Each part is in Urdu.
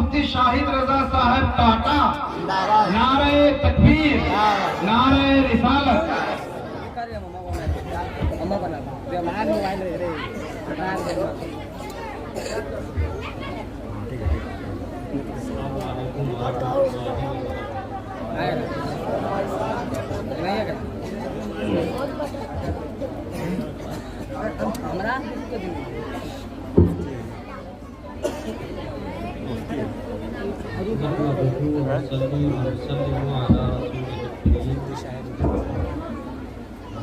مفتی شاہد رضا صاحب ٹاٹا، نعرہ تکبیر، نعرہ رسالت۔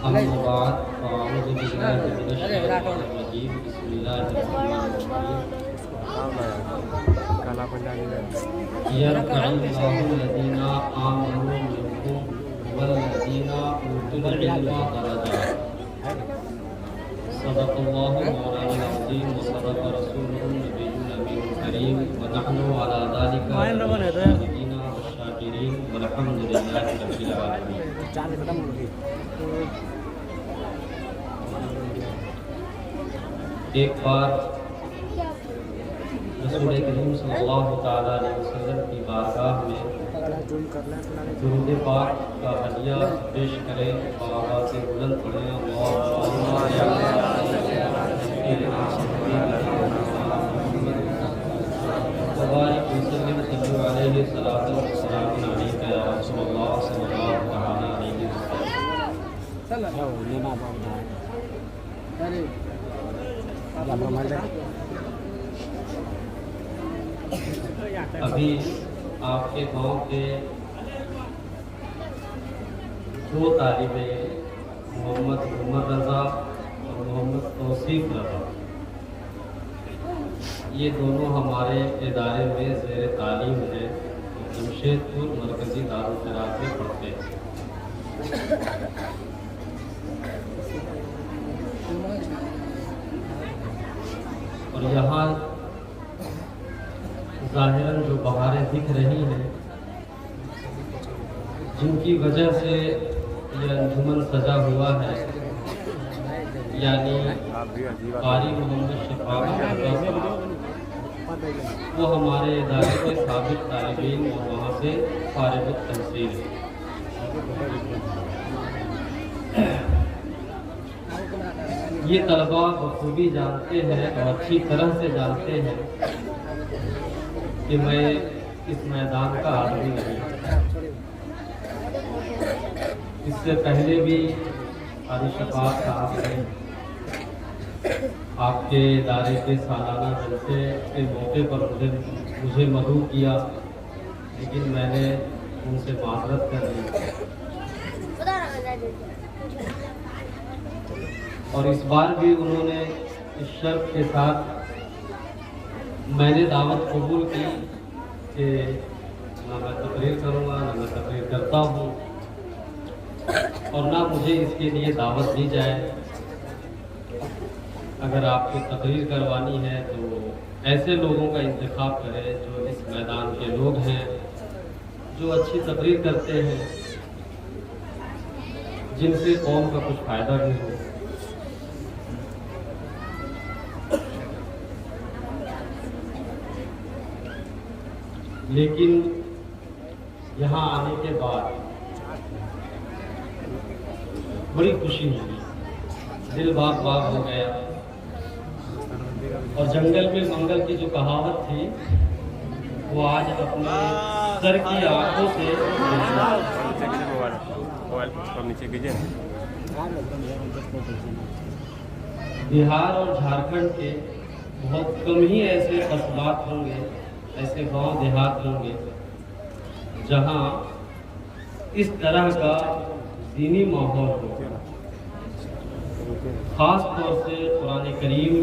أما بعد فأعوذ بالله من الشيطان الرجيم بسم الله الرحمن الرحيم يرفع الله الذين آمنوا منكم والذين أوتوا العلم درجات صدق الله مولانا العظيم وصدق رسوله النبي الأمين الكريم ونحن على ذلك الشاهدين والشاكرين والحمد لله رب العالمين۔ ایک بار رسول کریم صلی اللہ تعالیٰ علیہ وسلم کی بارگاہ میں درود پاک کا ہدیہ پیش کریں اور آواز سے بلند پڑھیں وبارک وسلم صلی علیہ الصلاۃ والسلام علیک یا رسول اللہ صلی اللہ تعالیٰ علیہ وسلم۔ ابھی آپ کے گاؤں کے دو طالب محمد عمر رضا اور محمد توصیف رضا، یہ دونوں ہمارے ادارے میں زیر تعلیم ہیں، جمشید پور مرکزی دارالقرار میں پڑھتے ہیں۔ اور یہاں ظاہراً جو بہاریں دکھ رہی ہیں، جن کی وجہ سے یہ انجمن سجا ہوا ہے، یعنی قاری محمد شفاق وہ ہمارے ادارے کے سابق طالبین اور وہاں سے فارغ التحصیل ہیں۔ یہ طلباء بخوبی جانتے ہیں اور اچھی طرح سے جانتے ہیں کہ میں اس میدان کا آدمی نہیں۔ اس سے پہلے بھی قاری شفاق صاحب نے آپ کے ادارے کے سالانہ جلسے کے موقع پر مجھے مدعو کیا، لیکن میں نے ان سے معذرت کر لی، اور اس بار بھی انہوں نے اس شرط کے ساتھ میں نے دعوت قبول کی کہ نہ میں تقریر کروں گا، نہ میں تقریر کرتا ہوں، اور نہ مجھے اس کے لیے دعوت دی جائے۔ اگر آپ کو تقریر کروانی ہے تو ایسے لوگوں کا انتخاب کریں جو اس میدان کے لوگ ہیں، جو اچھی تقریر کرتے ہیں، جن سے قوم کا کچھ فائدہ بھی ہو۔ لیکن یہاں آنے کے بعد بڑی خوشی ہوئی، دل باغ باغ ہو گیا، اور جنگل میں منگل کی جو کہاوت تھی وہ آج اپنے سر کی آنکھوں سے بہار اور جھارکھنڈ کے بہت کم ہی ایسے قصبات ہوں گے، ایسے گاؤں دیہات ہوں گے جہاں اس طرح کا دینی ماحول ہو، خاص طور سے قرآن کریم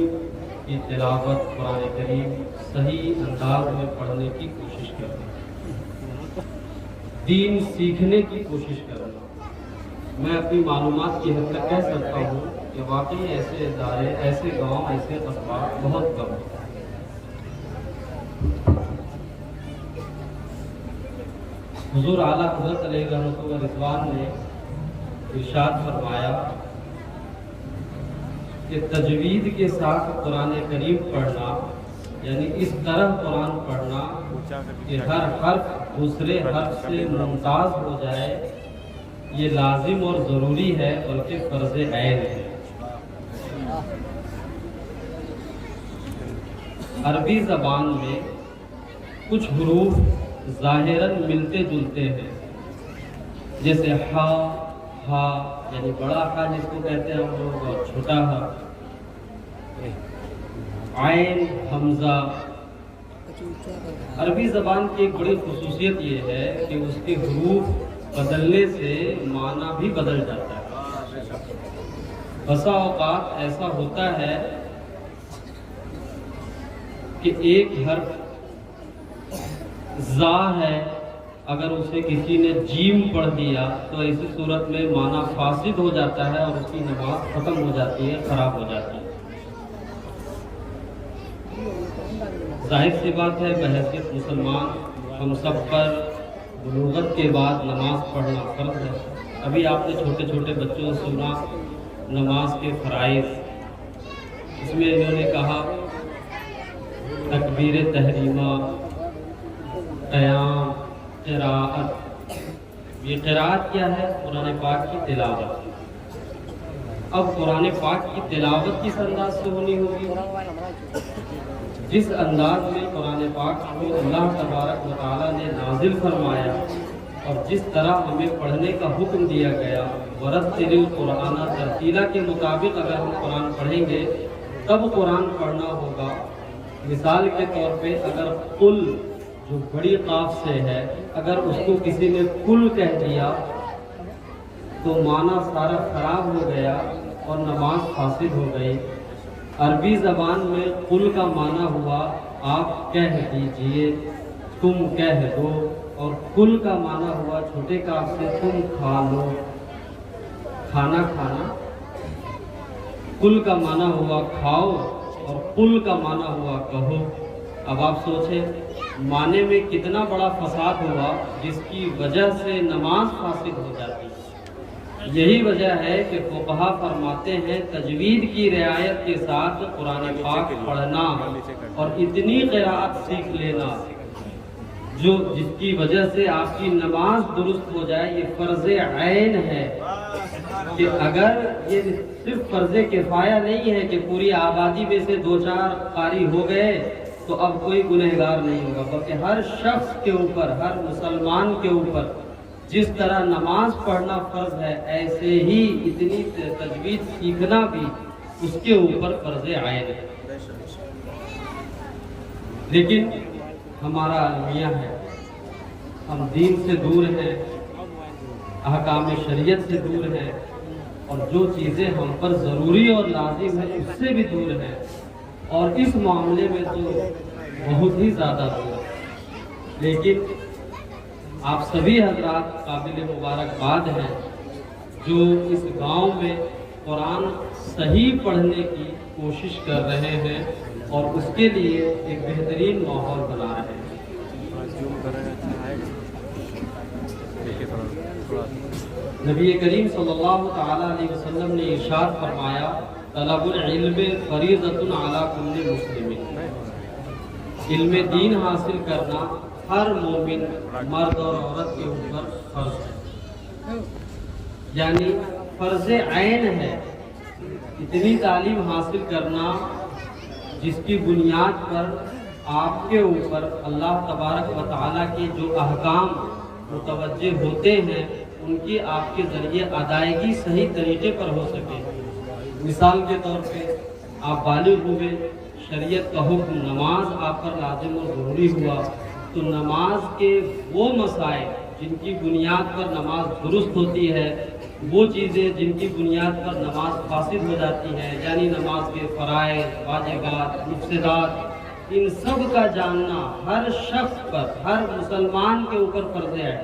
کی تلاوت، قرآن کریم صحیح انداز میں پڑھنے کی کوشش کرنا، دین سیکھنے کی کوشش کرنا۔ میں اپنی معلومات کی حد تک کہہ سکتا ہوں کہ واقعی ایسے ادارے، ایسے گاؤں، ایسے قصبات بہت کم ہیں۔ حضور اعلیٰ حضرت علیہ رحمۃ اللہ رضوان نے ارشاد فرمایا کہ تجوید کے ساتھ قرآن کریم پڑھنا، یعنی اس طرح قرآن پڑھنا کہ ہر حرف دوسرے حرف سے ممتاز ہو جائے، یہ لازم اور ضروری ہے، بلکہ فرض عین ہے۔ عربی زبان میں کچھ حروف ظاہراً ملتے جلتے ہیں، جیسے ہا، ہا یعنی بڑا ہا جس کو کہتے ہیں ہم لوگ، اور چھوٹا ہا، عین، حمزہ۔ عربی زبان کی ایک بڑی خصوصیت یہ ہے کہ اس کے حروف بدلنے سے معنی بھی بدل جاتا ہے۔ بسا اوقات ایسا ہوتا ہے کہ ایک حرف زا ہے، اگر اسے کسی نے جیم پڑھ دیا تو ایسی صورت میں معنی فاسد ہو جاتا ہے اور اس کی نماز ختم ہو جاتی ہے، خراب ہو جاتی ہے۔ ظاہر سی بات ہے، بحیثیت مسلمان ہم سب پر بلوغت کے بعد نماز پڑھنا فرض ہے۔ ابھی آپ نے چھوٹے چھوٹے بچوں سے سنا نماز کے فرائض، اس میں انہوں نے کہا تکبیر تحریمہ، قیام، قراءت۔ یہ قراءت کیا ہے؟ قرآن پاک کی تلاوت۔ اب قرآن پاک کی تلاوت کس انداز سے ہونی ہوگی؟ جس انداز میں قرآن پاک کو اللہ تبارک و تعالیٰ نے نازل فرمایا اور جس طرح ہمیں پڑھنے کا حکم دیا گیا، ورتل القرآن ترتیلا کے مطابق اگر ہم قرآن پڑھیں گے تب قرآن پڑھنا ہوگا۔ مثال کے طور پہ اگر قل جو بڑی قاف سے ہے، اگر اس کو کسی نے کل کہہ دیا تو معنی سارا خراب ہو گیا اور نماز فاسد ہو گئی۔ عربی زبان میں قل کا معنی ہوا آپ کہہ دیجئے، تم کہہ دو، اور کل کا معنی ہوا چھوٹے کاف سے تم کھا لو، کھانا کھانا۔ کل کا معنی ہوا کھاؤ اور قل کا معنی ہوا کہو۔ اب آپ سوچیں معنی میں کتنا بڑا فساد ہوا جس کی وجہ سے نماز فاسد ہو جاتی ہے۔ یہی وجہ ہے کہ فقہا فرماتے ہیں تجوید کی رعایت کے ساتھ قرآن پاک پڑھنا اور اتنی قراءت سیکھ لینا جس کی وجہ سے آپ کی نماز درست ہو جائے، یہ فرض عین ہے۔ کہ اگر یہ صرف فرض کفایہ نہیں ہے کہ پوری آبادی میں سے 2-4 قاری ہو گئے تو اب کوئی گنہگار نہیں ہوگا، بلکہ ہر شخص کے اوپر، ہر مسلمان کے اوپر جس طرح نماز پڑھنا فرض ہے، ایسے ہی اتنی تجوید سیکھنا بھی اس کے اوپر فرض عین ہے۔ لیکن ہمارا المیہ ہے، ہم دین سے دور ہیں، احکام شریعت سے دور ہیں، اور جو چیزیں ہم پر ضروری اور لازم ہیں اس سے بھی دور ہیں، اور اس معاملے میں تو بہت ہی زیادہ دور ہے۔ لیکن آپ سبھی حضرات قابل مبارکباد ہیں جو اس گاؤں میں قرآن صحیح پڑھنے کی کوشش کر رہے ہیں اور اس کے لیے ایک بہترین ماحول بنا رہے ہیں۔ نبی کریم صلی اللہ تعالیٰ علیہ وسلم نے ارشاد فرمایا طلب العلم فریضۃ علی کل مسلم، علم دین حاصل کرنا ہر مومن مرد اور عورت کے اوپر فرض ہے، یعنی فرض عین ہے۔ اتنی تعلیم حاصل کرنا جس کی بنیاد پر آپ کے اوپر اللہ تبارک و تعالیٰ کے جو احکام متوجہ ہوتے ہیں ان کی آپ کے ذریعے ادائیگی صحیح طریقے پر ہو سکے۔ مثال کے طور پہ آپ بالغ ہوئے، شریعت کا حکم نماز آپ پر لازم اور ضروری ہوا، تو نماز کے وہ مسائل جن کی بنیاد پر نماز درست ہوتی ہے، وہ چیزیں جن کی بنیاد پر نماز فاسد ہو جاتی ہے، یعنی نماز کے فرائض، واجبات، مفسدات، ان سب کا جاننا ہر شخص پر، ہر مسلمان کے اوپر فرض ہے،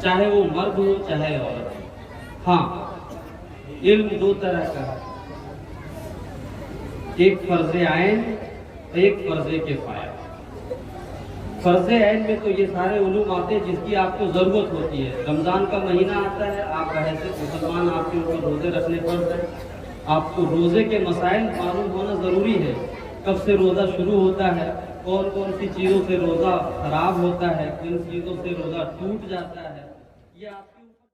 چاہے وہ مرد ہو چاہے عورت۔ ہاں، علم دو طرح کا ہے، ایک فرض عین، ایک فرض کفایہ۔ فرض عین میں تو یہ سارے علوم آتے ہیں جس کی آپ کو ضرورت ہوتی ہے۔ رمضان کا مہینہ آتا ہے، آپ بحیثیت مسلمان آپ کے اوپر روزے رکھنے پڑتے ہیں، آپ کو روزے کے مسائل معلوم ہونا ضروری ہے۔ کب سے روزہ شروع ہوتا ہے، کون کون سی چیزوں سے روزہ خراب ہوتا ہے، کن چیزوں سے روزہ ٹوٹ جاتا ہے، یہ آپ کی